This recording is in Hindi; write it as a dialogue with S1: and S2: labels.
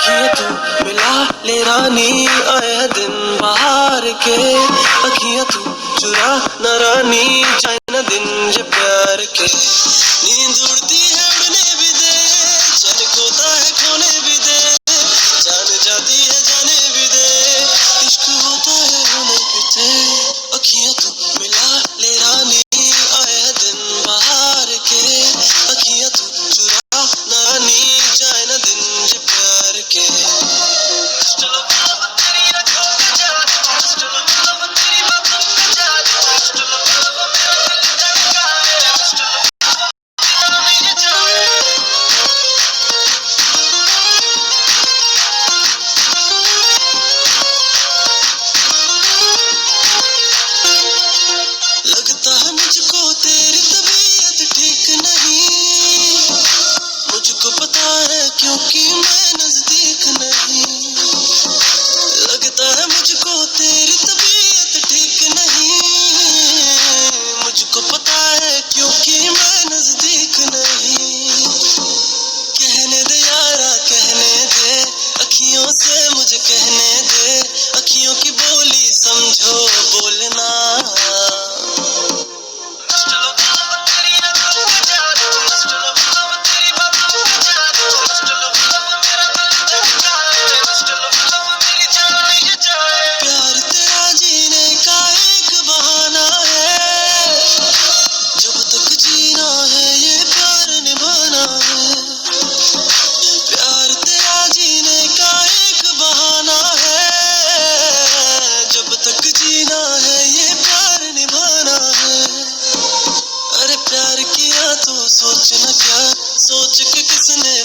S1: अखियाँ तू मिला ले रानी, आए हैं दिन बाहर के। अखियाँ तू चुरा न रानी, जाए न दिन ये प्यार के। नींद उड़ती है उड़ने भी दे, चैन खोता है खोने भी दे, जान जाती है जाने भी दे, इश्क होता है होने भी दे। अखियाँ तू मिला ले रानी, आए हैं दिन बाहर के। अखियाँ तू चुरा न रानी, जाए न दिन ये प्यार के। लगता है मुझको तेरी तबीयत ठीक नहीं, मुझको पता है क्योंकि मैं नजदीक नहीं। लगता है मुझको तेरी तबीयत ठीक नहीं, मुझको पता है क्योंकि मैं नजदीक नहीं। कहने दे यारा कहने दे, अखियों से मुझे कहने दे, अखियों की बोली समझो बोलना। प्यार तेरा जीने का एक बहाना है, जब तक जीना है ये प्यार निभाना है। प्यार तेरा जीने का एक बहाना है, जब तक जीना है ये प्यार निभाना है। अरे प्यार किया तो सोच न क्या, सोच के किसने